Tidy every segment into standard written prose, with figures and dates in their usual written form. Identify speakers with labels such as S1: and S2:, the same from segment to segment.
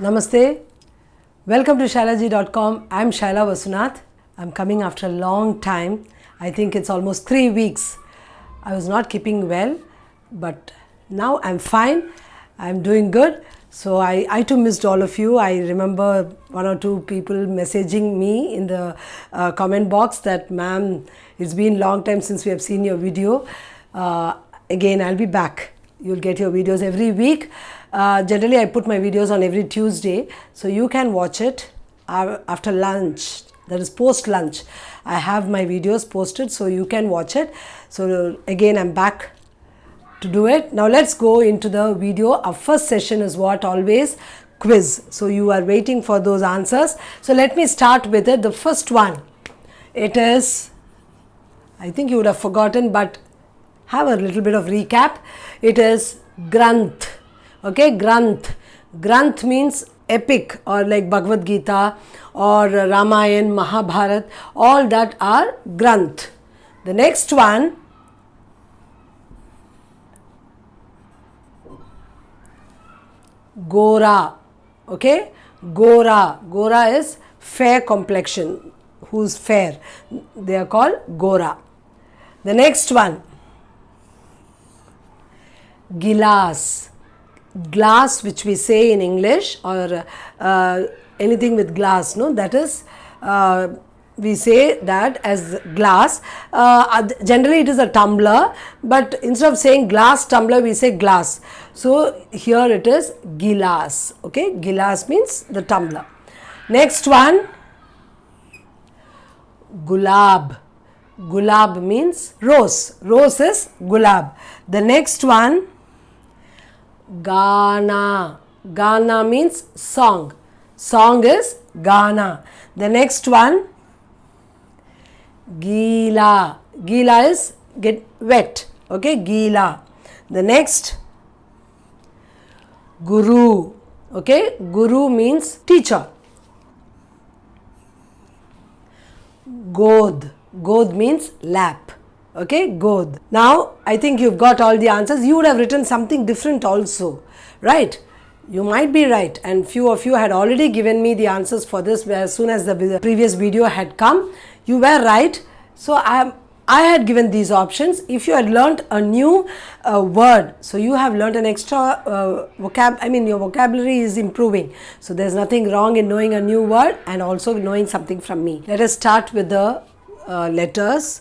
S1: Namaste. Welcome to Shailaji.com. I'm Shaila Vasunath. I'm coming after a long time. I think it's almost 3 weeks. I was not keeping well, but now I'm fine. I'm doing good. So I too missed all of you. I remember one or two people messaging me in the comment box that, ma'am, it's been a long time since we have seen your video. Again, I'll be back. You'll get your videos every week. Generally, I put my videos on every Tuesday, so you can watch it after lunch, that is post lunch. I have my videos posted, so you can watch it. So again, I'm back to do it. Now let's go into the video. Our first session is what always? Quiz. So you are waiting for those answers. So let me start with it. The first one, it is, I think you would have forgotten, but have a little bit of recap. It is Granth. Okay, Granth. Granth means epic, or like Bhagavad Gita or Ramayana, Mahabharata, all that are Granth. The next one, Gora. Okay, Gora. Gora is fair complexion, who's fair. They are called Gora. The next one, Gilas. Glass, which we say in English, or anything with glass, no, that is, we say that as glass. Generally it is a tumbler, but instead of saying glass tumbler, we say glass. So here it is Gilas. Okay, Gilas means the tumbler. Next one, Gulab. Gulab means rose. Rose is Gulab. The next one, Gana. Gana means song. Song is Gana. The next one, Gila. Gila is get wet. Okay, Gila. The next, Guru. Okay, Guru means teacher. God. God means lap. Okay, God. Now, I think you've got all the answers. You would have written something different also, right? You might be right, and few of you had already given me the answers for this as soon as the previous video had come. You were right. So, I had given these options. If you had learnt a new word, so you have learnt an extra your vocabulary is improving. So, there's nothing wrong in knowing a new word and also knowing something from me. Let us start with the letters,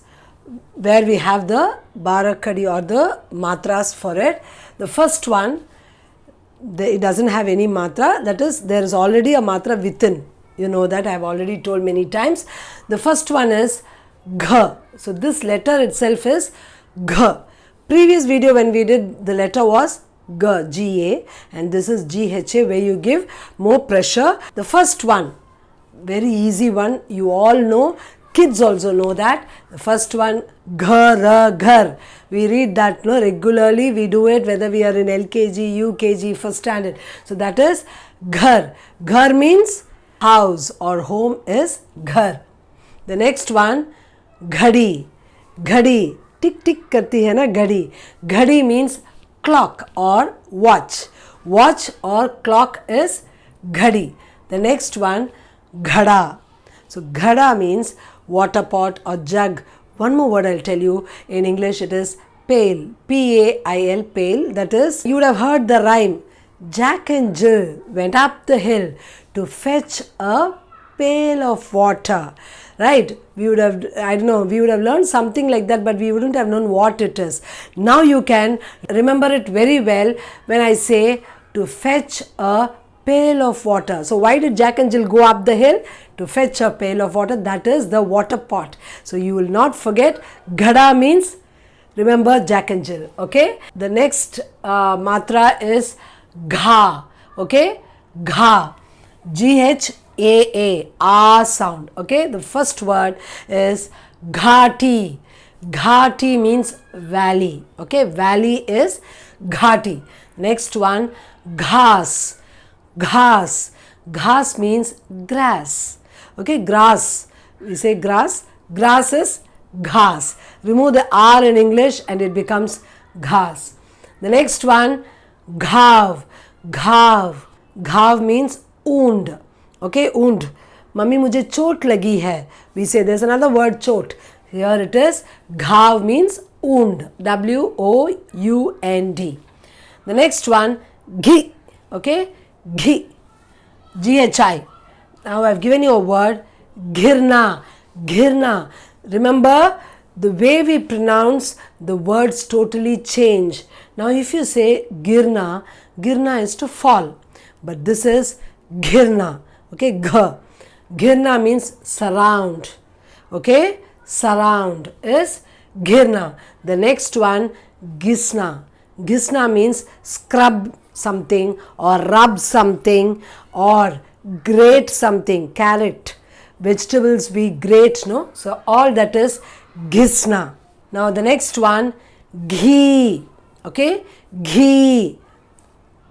S1: where we have the Barakadi or the matras for it. The first one, it doesn't have any matra, that is, there is already a matra within. You know that, I have already told many times. The first one is Gha. So this letter itself is Gha. Previous video when we did the letter was G, G-A, and this is G-H-A, where you give more pressure. The first one, very easy one, you all know. Kids also know that. The first one, Ghar, Ghar. We read that regularly. We do it whether we are in LKG, UKG, first standard. So that is Ghar. Ghar means house or home is Ghar. The next one, Ghadi. Ghadi. Tick tick karti hai na, Ghadi. Ghadi means clock or watch. Watch or clock is Ghadi. The next one, Ghada. So Ghada means water pot or jug. One more word I'll tell you. In English it is pail. P-A-I-L, pail. That is, you would have heard the rhyme. Jack and Jill went up the hill to fetch a pail of water. Right? We would have, I don't know, we would have learned something like that, but we wouldn't have known what it is. Now you can remember it very well when I say to fetch a pail of water. So why did Jack and Jill go up the hill? To fetch a pail of water. That is the water pot. So you will not forget. Ghada means, remember Jack and Jill. Okay. The next matra is Gha. Okay. Gha. G-H-A-A. Ah sound. Okay. The first word is Ghati. Ghati means valley. Okay. Valley is Ghati. Next one, Ghas. Ghas. Ghas means grass. Okay, grass. We say grass. Grass is ghas. Remove the R in English and it becomes ghas. The next one, ghav. Ghav. Ghav means wound. Okay, wound. Mummy, मुझे चोट लगी है. We say there's another word चोट. Here it is. घाव means wound. W-O-U-N-D. The next one, ghee. Okay, ghee. G-H-I. Now I've given you a word, ghirna. Ghirna. Remember, the way we pronounce the words totally change. Now if you say girna, girna is to fall, but this is ghirna. Okay, ghirna means surround. Okay, surround is ghirna. The next one, gisna. Gisna means scrub something or rub something or grate something. Carrot, vegetables we grate, no? So all that is gisna. Now the next one, ghee. Okay, ghee.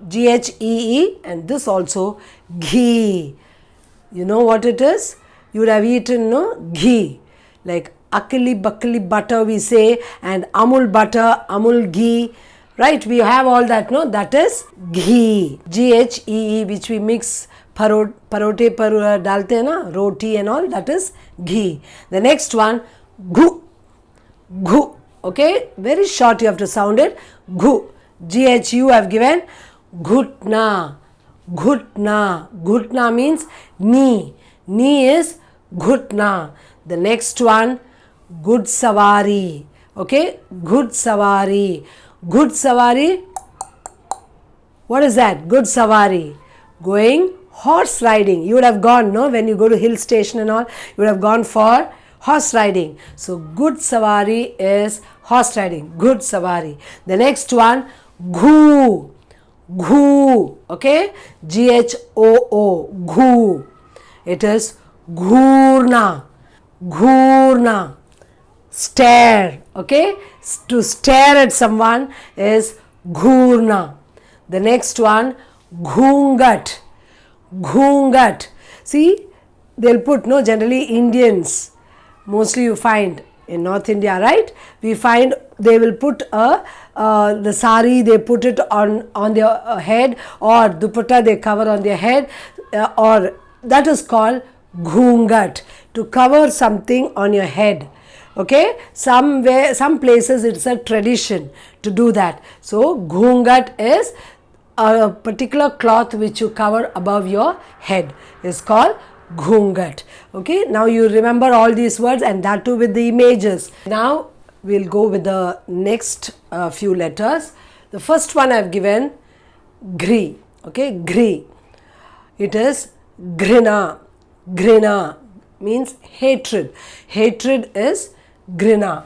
S1: G-H-E-E, and this also ghee. You know what it is? You would have eaten, no? Ghee. Like akali bakali butter we say, and amul butter, amul ghee. Right? We have all that, no? That is ghee. G-H-E-E, which we mix parote par dalte hai na, roti and all, that is ghee. The next one, ghoo. Ghoo. Okay? Very short, you have to sound it. Ghoo. G-H-U I have given. Ghutna. Ghutna. Ghutna means knee. Knee is ghutna. The next one, good savari. Okay? Good savari. Good savari. What is that? Good savari. Going horse riding. You would have gone, no? When you go to hill station and all, you would have gone for horse riding. So good savari is horse riding. Good savari. The next one, ghoo. Ghoo. Okay? G-H-O-O. Ghoo. It is ghurna. Ghurna. Stare. Okay? To stare at someone is ghurna. The next one, ghungat. Ghungat. See, they'll put, no, generally Indians, mostly you find in North India, right? We find they will put the sari, they put it on their head, or dupatta they cover on their head, or that is called ghungat, to cover something on your head. Okay, some places it's a tradition to do that. So ghungat is a particular cloth which you cover above your head, is called ghungat. Okay, now you remember all these words, and that too with the images. Now we'll go with the next few letters. The first one I've given, gri. Okay, gri. It is grina. Grina means hatred. Hatred is grina.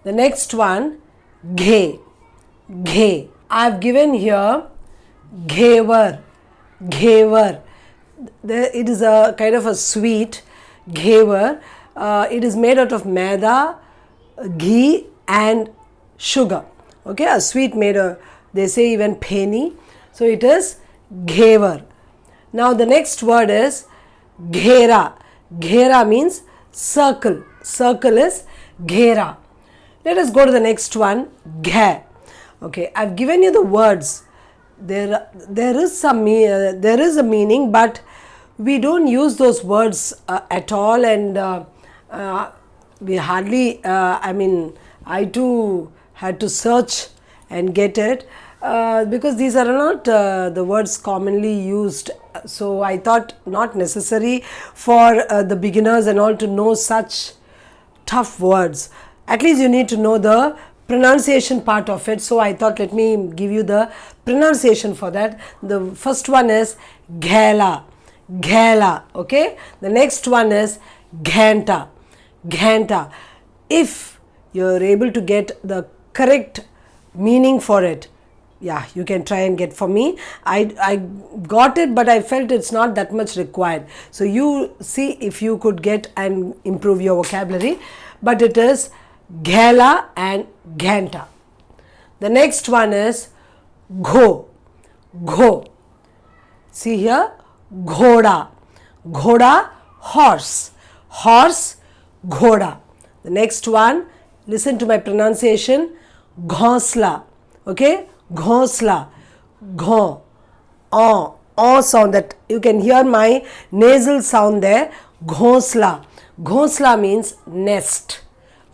S1: The next one, ghe. Ghe. I've given here ghevar. Ghevar. It is a kind of a sweet, ghevar. It is made out of maida, ghee and sugar. Okay, a sweet made of, they say even penny. So it is ghevar. Now the next word is ghera. Ghera means circle. Circle is ghera. Let us go to the next one, gha. Okay, I've given you the words. There is a meaning, but we don't use those words at all, and we hardly, I too had to search and get it because these are not the words commonly used. So I thought not necessary for the beginners and all to know such tough words. At least you need to know the pronunciation part of it. So I thought let me give you the pronunciation for that. The first one is ghela. Ghela. Okay. The next one is ghanta. Ghanta. If you're able to get the correct meaning for it, yeah, you can try and get for me. I got it, but I felt it's not that much required. So you see if you could get and improve your vocabulary. But it is ghela and ghanta. The next one is gho. Gho. See here, ghoda. Ghoda, horse. Horse, ghoda. The next one, listen to my pronunciation, ghonsla. Okay, ghonsla. Gho, O sound, that you can hear my nasal sound there. Ghosla. Ghosla means nest.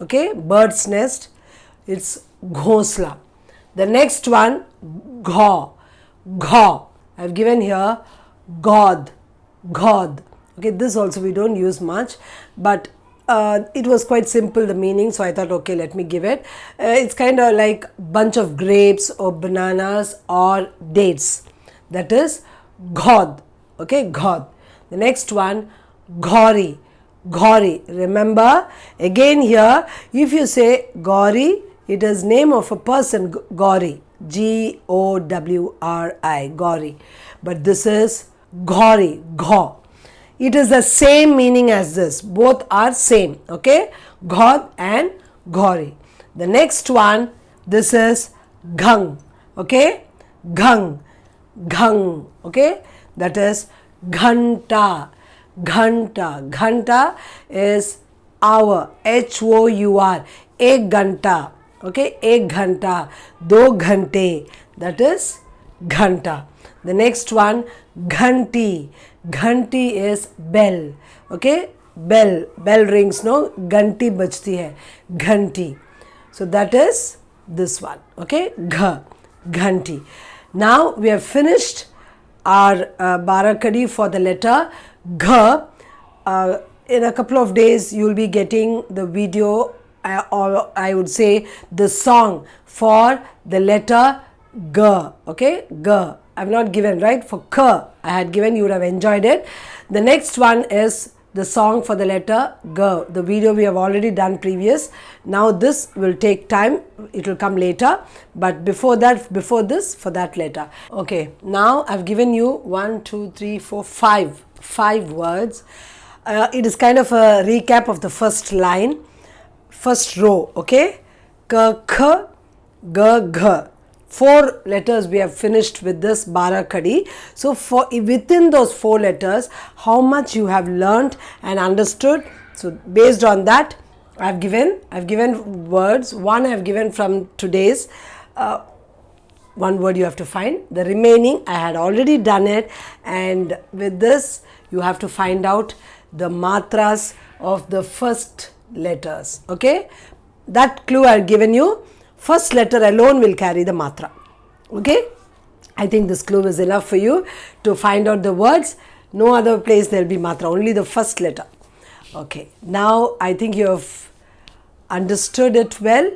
S1: Okay, bird's nest. It's ghosla. The next one, ghaw. Ghaw. I've given here God. God. Okay, this also we don't use much, but it was quite simple, the meaning, so I thought, okay, let me give it. It's kind of like bunch of grapes or bananas or dates. That is God. Okay, God. The next one, Gauri. Gauri. Remember, again here, if you say Gauri, it is name of a person, Gauri. Gowri. Gauri. But this is Gauri. Ghaw. It is the same meaning as this. Both are same. Okay. God and Gauri. The next one, this is Ghang. Okay. Ghang. Ghang. Okay. That is Ghanta. Ghanta. Ghanta is hour. Hour. Ek ghanta. Okay. Ek ghanta. Do ghante. That is ghanta. The next one, ghanti. Ghanti is bell. Okay. Bell. Bell rings, no? Ghanti bajti hai. Ghanti. So that is this one. Okay. Ghanti. Now we have finished our Barakadi for the letter G. In a couple of days you will be getting the video, or I would say the song for the letter G. Okay, G. I have not given, right? For K I had given, you would have enjoyed it. The next one is the song for the letter G. The video we have already done previous. Now this will take time. It will come later. But before that, before this, for that letter. Okay. Now I've given you 1, 2, 3, 4, 5. 5 words. It is kind of a recap of the first line. First row. Okay. K, K, G, G. 4 letters we have finished with this Barakadi. So for within those 4 letters, how much you have learnt and understood. So based on that, I've given words. One I have given from today's. One word you have to find. The remaining I had already done it, and with this you have to find out the matras of the first letters. Okay, that clue I have given you. First letter alone will carry the matra. Okay, I think this clue is enough for you to find out the words. No other place there will be matra, only the first letter. Okay, now I think you have understood it well,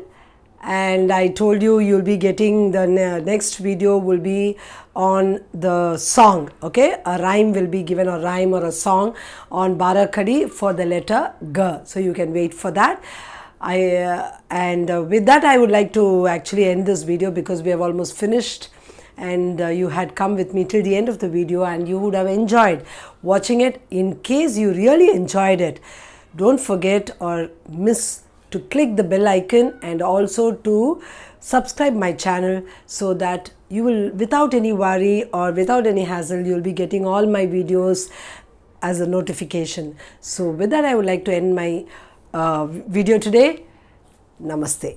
S1: and I told you you'll be getting the next video will be on the song. Okay, a rhyme will be given, a rhyme or a song on Barakadi for the letter G. So you can wait for that. With that I would like to actually end this video, because we have almost finished, and you had come with me till the end of the video and you would have enjoyed watching it. In case you really enjoyed it, don't forget or miss to click the bell icon and also to subscribe my channel, so that you will, without any worry or without any hassle, you will be getting all my videos as a notification. So with that I would like to end my video today. Namaste.